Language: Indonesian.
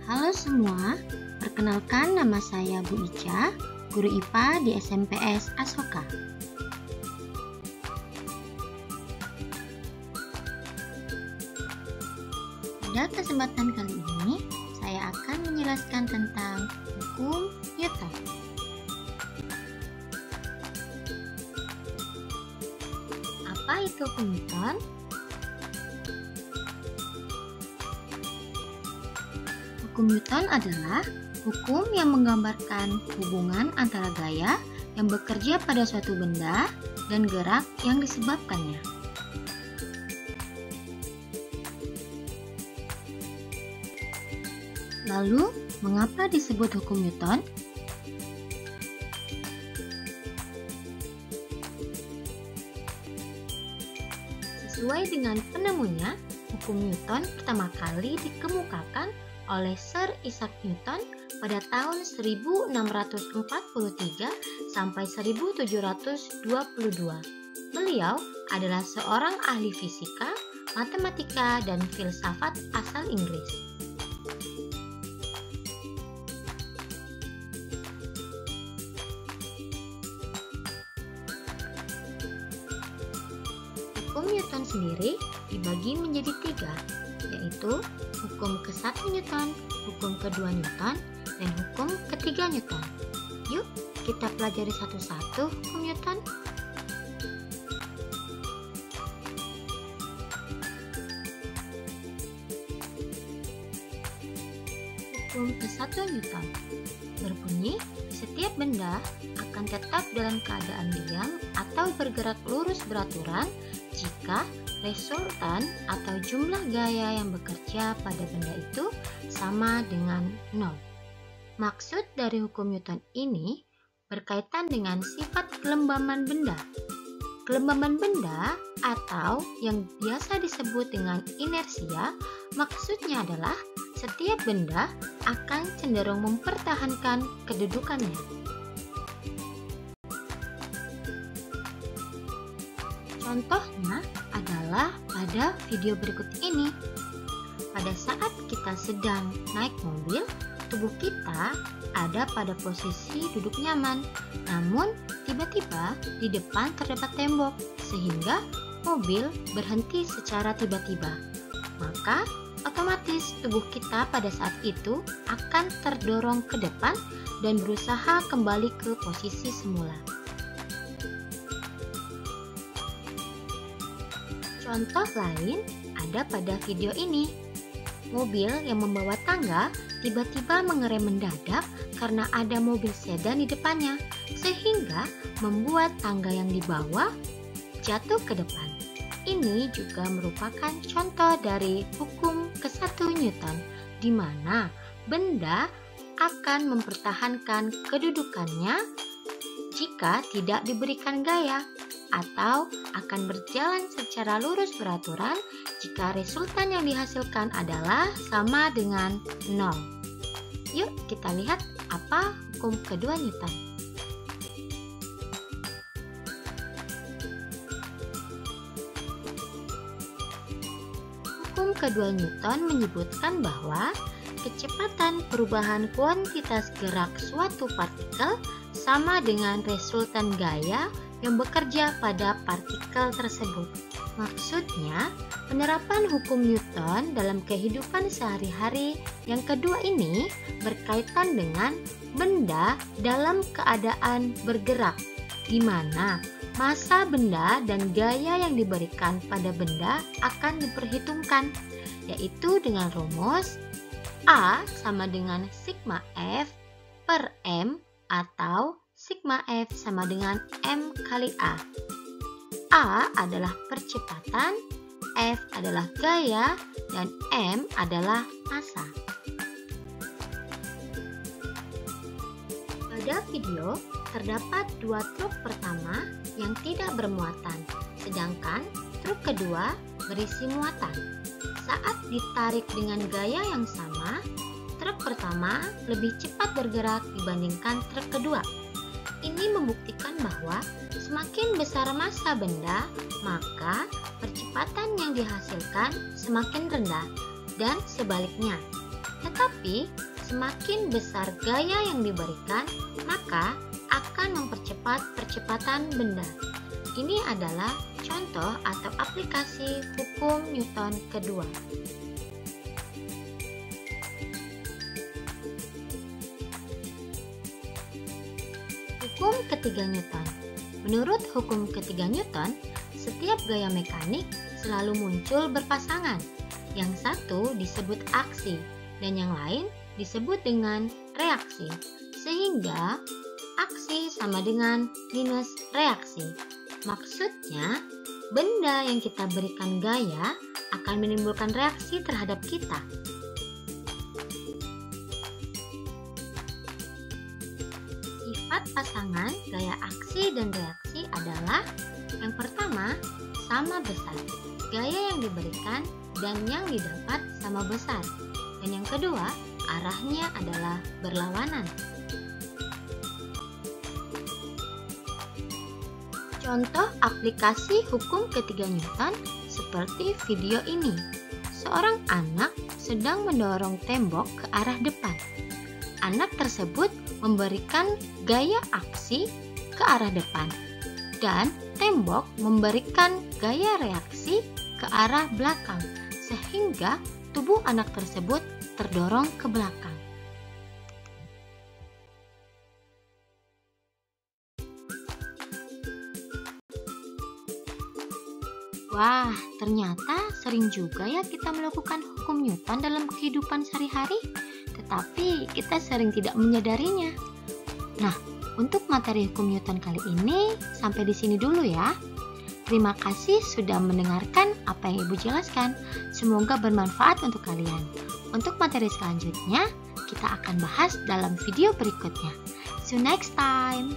Halo semua, perkenalkan nama saya Bu Ica, guru IPA di SMPS Asoka. Pada kesempatan kali ini, saya akan menjelaskan tentang hukum Newton. Apa itu hukum Newton? Hukum Newton adalah hukum yang menggambarkan hubungan antara gaya yang bekerja pada suatu benda dan gerak yang disebabkannya. Lalu, mengapa disebut hukum Newton? Sesuai dengan penemunya, hukum Newton pertama kali dikemukakan oleh Sir Isaac Newton pada tahun 1643 sampai 1722. Beliau adalah seorang ahli fisika, matematika, dan filsafat asal Inggris. Hukum Newton sendiri dibagi menjadi 3, yaitu hukum ke-1 Newton, hukum ke-2 Newton, dan hukum ke-3 Newton. Yuk, kita pelajari satu-satu hukum Newton. Hukum ke-1 Newton berbunyi, setiap benda akan tetap dalam keadaan diam atau bergerak lurus beraturan jika resultan atau jumlah gaya yang bekerja pada benda itu sama dengan 0. Maksud dari hukum Newton ini berkaitan dengan sifat kelembaban benda. Kelembaban benda atau yang biasa disebut dengan inersia, maksudnya adalah setiap benda akan cenderung mempertahankan kedudukannya. Contohnya adalah pada video berikut ini. Pada saat kita sedang naik mobil, tubuh kita ada pada posisi duduk nyaman. Namun, tiba-tiba di depan terdapat tembok, sehingga mobil berhenti secara tiba-tiba. Maka, otomatis tubuh kita pada saat itu akan terdorong ke depan dan berusaha kembali ke posisi semula. Contoh lain ada pada video ini. Mobil yang membawa tangga tiba-tiba mengerem mendadak karena ada mobil sedan di depannya, sehingga membuat tangga yang dibawa jatuh ke depan. Ini juga merupakan contoh dari hukum ke-1 Newton, di mana benda akan mempertahankan kedudukannya jika tidak diberikan gaya, atau akan berjalan secara lurus beraturan jika resultan yang dihasilkan adalah sama dengan 0. Yuk kita lihat apa hukum kedua Newton. Hukum kedua Newton menyebutkan bahwa kecepatan perubahan kuantitas gerak suatu partikel sama dengan resultan gaya yang bekerja pada partikel tersebut. Maksudnya, penerapan hukum Newton dalam kehidupan sehari-hari yang kedua ini berkaitan dengan benda dalam keadaan bergerak, di mana massa benda dan gaya yang diberikan pada benda akan diperhitungkan, yaitu dengan rumus A sama dengan sigma F per M atau sigma F sama dengan M kali A. A adalah percepatan, F adalah gaya, dan M adalah massa. Pada video, terdapat 2 truk pertama yang tidak bermuatan, sedangkan truk kedua berisi muatan. Saat ditarik dengan gaya yang sama, truk pertama lebih cepat bergerak dibandingkan truk kedua. Ini membuktikan bahwa semakin besar massa benda, maka percepatan yang dihasilkan semakin rendah, dan sebaliknya. Tetapi, semakin besar gaya yang diberikan, maka akan mempercepat percepatan benda. Ini adalah contoh atau aplikasi hukum Newton kedua. Hukum ketiga Newton. Menurut hukum ketiga Newton, setiap gaya mekanik selalu muncul berpasangan. Yang satu disebut aksi dan yang lain disebut dengan reaksi. Sehingga aksi sama dengan minus reaksi. Maksudnya, benda yang kita berikan gaya akan menimbulkan reaksi terhadap kita. Sifat pasangan gaya aksi dan reaksi adalah yang pertama, sama besar. Gaya yang diberikan dan yang didapat sama besar. Dan yang kedua, arahnya adalah berlawanan. Contoh aplikasi hukum ketiga Newton seperti video ini. Seorang anak sedang mendorong tembok ke arah depan. Anak tersebut memberikan gaya aksi ke arah depan dan tembok memberikan gaya reaksi ke arah belakang sehingga tubuh anak tersebut terdorong ke belakang. Wah, ternyata sering juga ya kita melakukan hukum Newton dalam kehidupan sehari-hari, tetapi kita sering tidak menyadarinya. Nah, untuk materi hukum Newton kali ini sampai di sini dulu ya. Terima kasih sudah mendengarkan apa yang Ibu jelaskan. Semoga bermanfaat untuk kalian. Untuk materi selanjutnya, kita akan bahas dalam video berikutnya. See you next time.